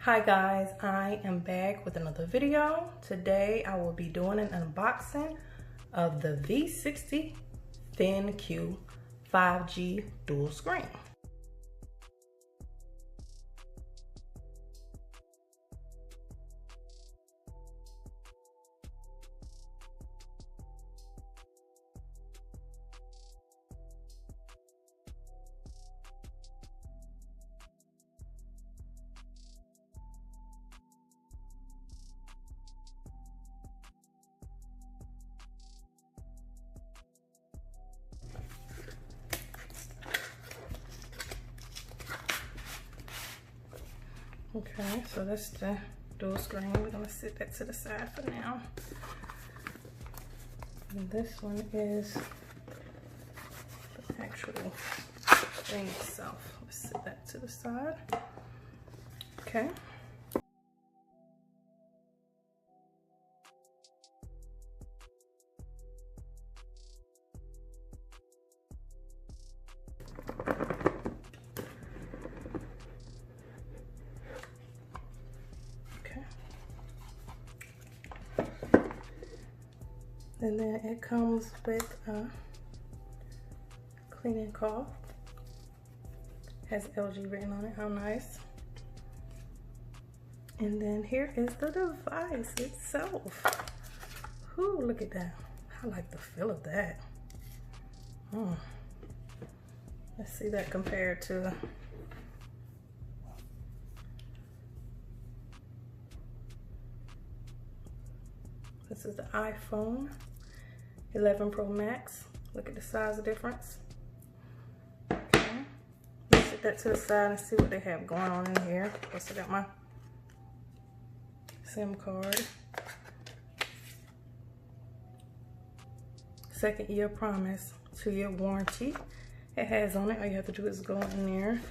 Hi guys, I am back with another video. Today I will be doing an unboxing of the V60 ThinQ 5G dual screen. Okay, so that's the dual screen. We're gonna set that to the side for now. And this one is the actual thing itself. Let's set that to the side. Okay. And then it comes with a cleaning cloth. Has LG written on it, how nice. And then here is the device itself. Ooh, look at that. I like the feel of that. Let's see that compared to this is the iPhone 11 Pro Max. Look at the size difference. Okay, let's set that to the side and see what they have going on in here. Plus I got my SIM card. Second year promise, 2-year warranty. It has on it. All you have to do is go in there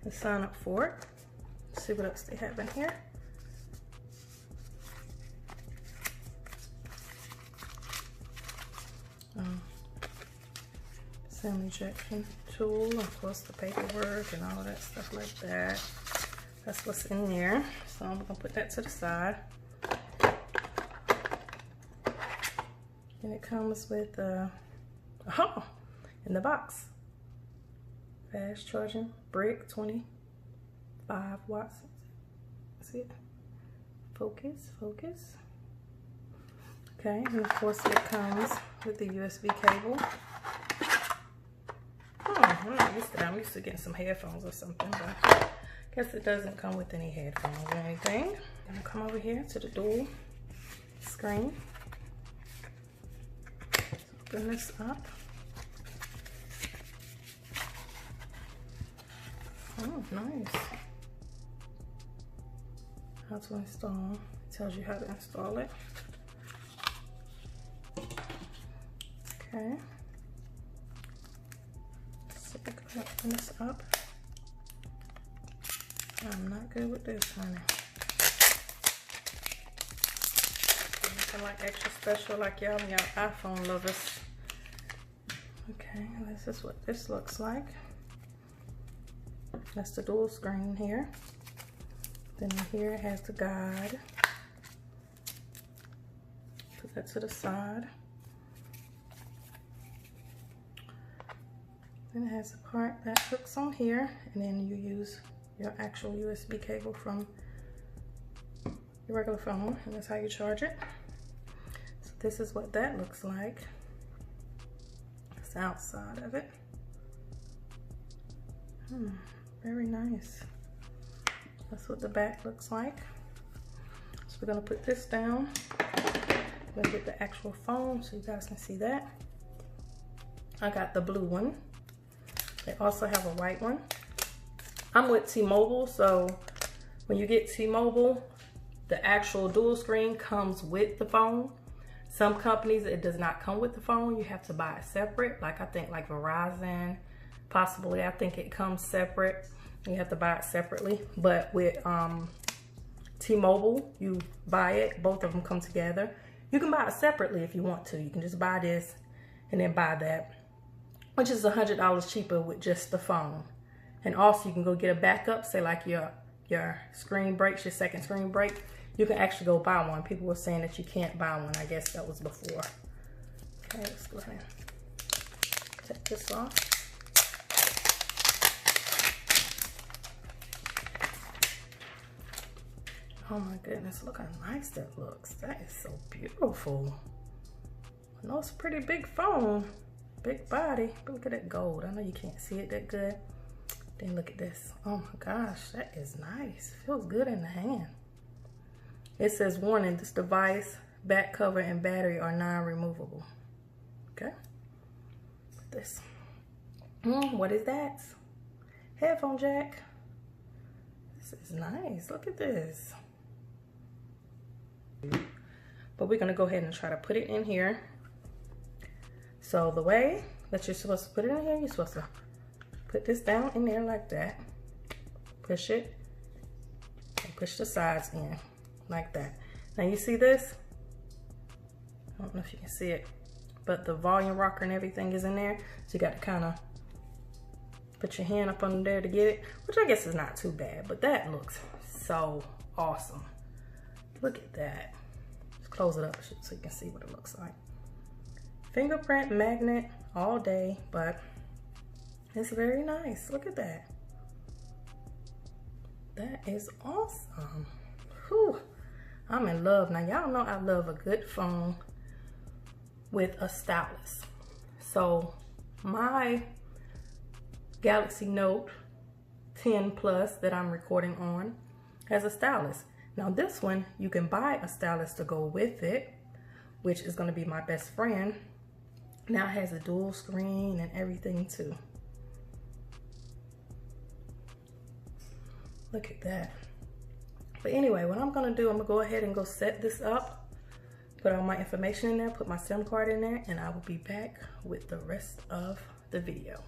and sign up for it. Let's see what else they have in here. SIM ejection tool, of course the paperwork and all that stuff like that. That's what's in there. So I'm gonna put that to the side. And it comes with in the box, fast charging brick, 25 watts. See it? Focus. Okay, and of course it comes with the USB cable. I'm not used to that. I'm used to getting some headphones or something, but I guess it doesn't come with any headphones or anything. I'm gonna come over here to the dual screen. Open this up. Oh, nice. How to install. It tells you how to install it. Okay. Open this up. I'm not good with this, honey. Something like extra special, like y'all iPhone lovers. Okay, this is what this looks like. That's the dual screen here. Then here it has the guide. Put that to the side. Then it has a part that hooks on here, and then you use your actual USB cable from your regular phone, and that's how you charge it. So this is what that looks like. It's the outside of it. Very nice. That's what the back looks like. So we're gonna put this down. We're gonna get the actual phone so you guys can see that. I got the blue one. They also have a white one. I'm with T-Mobile, so when you get T-Mobile, the actual dual screen comes with the phone. Some companies, it does not come with the phone. You have to buy it separate. Like I think like Verizon, possibly, I think it comes separate. You have to buy it separately. But with T-Mobile, you buy it, both of them come together. You can buy it separately if you want to. You can just buy this and then buy that, which is $100 cheaper with just the phone. And also you can go get a backup, say like your your screen breaks, your second screen break, you can actually go buy one. People were saying that you can't buy one. I guess that was before. Okay, let's go ahead and take this off. Oh my goodness, look how nice that looks. That is so beautiful. I know it's a pretty big phone, big body. But look at that gold. I know you can't see it that good. Then look at this. Oh my gosh, that is nice. Feels good in the hand. It says, warning, this device, back cover and battery are non-removable. Okay. This. What is that? Headphone jack. This is nice. Look at this. But we're gonna go ahead and try to put it in here. So the way that you're supposed to put it in here, you're supposed to put this down in there like that. Push it and push the sides in like that. Now you see this? I don't know if you can see it, but the volume rocker and everything is in there. So you got to kind of put your hand up under there to get it, which I guess is not too bad, but that looks so awesome. Look at that. Just close it up so you can see what it looks like. Fingerprint magnet all day, but it's very nice. Look at that. That is awesome. Whew. I'm in love. Now y'all know I love a good phone with a stylus. So my Galaxy Note 10 Plus that I'm recording on has a stylus. Now this one, you can buy a stylus to go with it, which is going to be my best friend. Now it has a dual screen and everything too. Look at that. But anyway, what I'm gonna do, I'm gonna go ahead and go set this up, put all my information in there, put my SIM card in there, and I will be back with the rest of the video.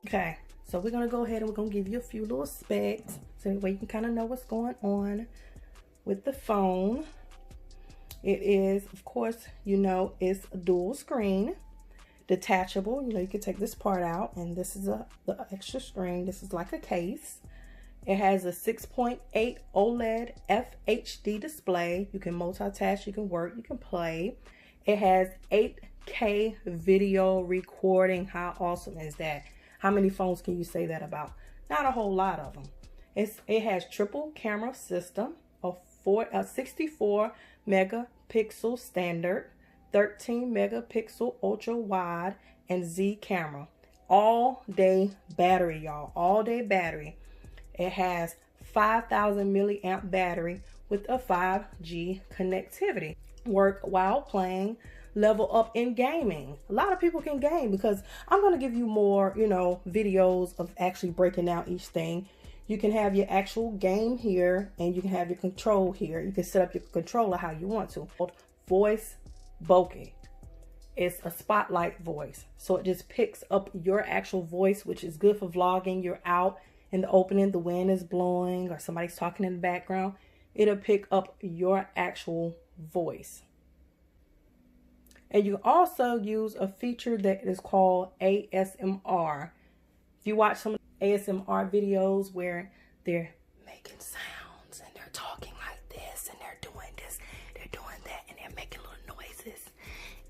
Okay, so we're gonna go ahead and we're gonna give you a few little specs so that way you can kind of know what's going on with the phone. It is, of course, you know, it's a dual screen, detachable. You know, you can take this part out, and this is the extra screen. This is like a case. It has a 6.8 OLED FHD display. You can multitask, you can work, you can play. It has 8K video recording. How awesome is that? How many phones can you say that about? Not a whole lot of them. It has triple camera system, a 64 megapixel standard, 13 megapixel ultra wide, and Z camera. All day battery, y'all. All day battery. It has 5,000 milliamp battery with a 5G connectivity. Work while playing, level up in gaming. A lot of people can game because I'm going to give you more, you know, videos of actually breaking out each thing. You can have your actual game here and you can have your control here. You can set up your controller how you want to. Voice bokeh. It's a spotlight voice. So it just picks up your actual voice, which is good for vlogging. You're out in the opening, the wind is blowing, or somebody's talking in the background. It'll pick up your actual voice. And you also use a feature that is called ASMR. If you watch some ASMR videos where they're making sounds and they're talking like this and they're doing this, they're doing that, and they're making little noises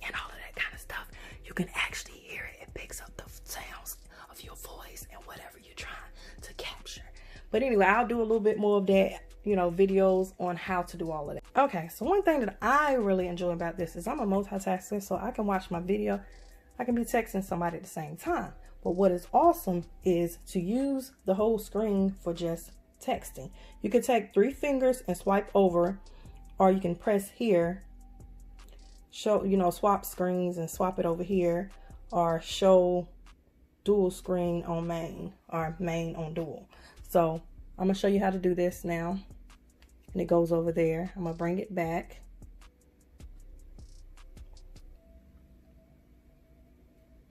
and all of that kind of stuff, you can actually hear it. It picks up the sounds of your voice and whatever you're trying to capture. But anyway, I'll do a little bit more of that, you know, videos on how to do all of that. Okay, so one thing that I really enjoy about this is I'm a multitasker, so I can watch my video, I can be texting somebody at the same time. But what is awesome is to use the whole screen for just texting. You can take 3 fingers and swipe over, or you can press here, show, you know, swap screens and swap it over here, or show dual screen on main or main on dual. So I'm gonna show you how to do this now, and it goes over there. I'm gonna bring it back.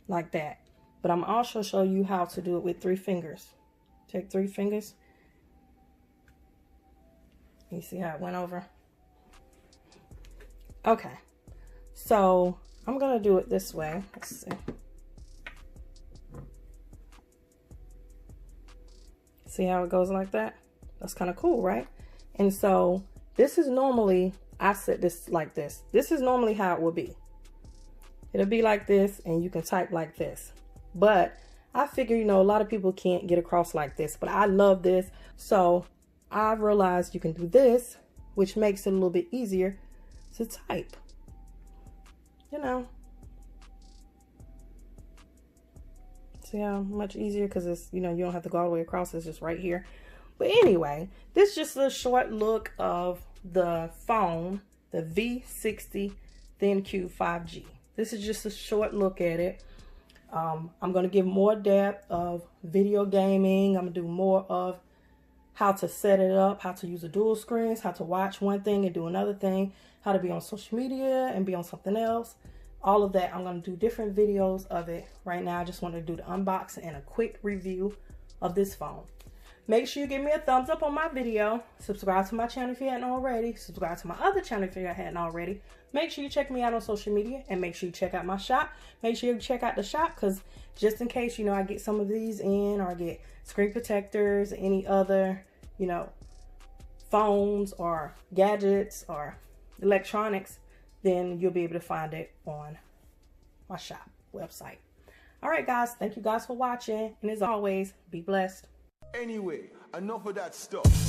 Like that. But I'm also show you how to do it with 3 fingers. Take 3 fingers. You see how it went over? Okay. So I'm gonna do it this way. Let's see. See how it goes like that? That's kind of cool, right? And so this is normally, I set this like this. This is normally how it will be. It'll be like this, and you can type like this. But I figure, you know, a lot of people can't get across like this, but I love this. So I realized you can do this, which makes it a little bit easier to type. You know. See how much easier, because it's, you know, you don't have to go all the way across. It's just right here. But anyway, this is just a short look of the phone, the V60 ThinQ 5G. This is just a short look at it. I'm going to give more depth of video gaming. I'm going to do more of how to set it up, how to use a dual screens, how to watch one thing and do another thing, how to be on social media and be on something else. All of that, I'm going to do different videos of it. Right now, I just want to do the unboxing and a quick review of this phone. Make sure you give me a thumbs up on my video. Subscribe to my channel if you hadn't already. Subscribe to my other channel if you hadn't already. Make sure you check me out on social media, and make sure you check out my shop. Make sure you check out the shop, because just in case, you know, I get some of these in, or I get screen protectors, any other, you know, phones or gadgets or electronics, then you'll be able to find it on my shop website. All right, guys. Thank you guys for watching. And as always, be blessed. Anyway, enough of that stuff.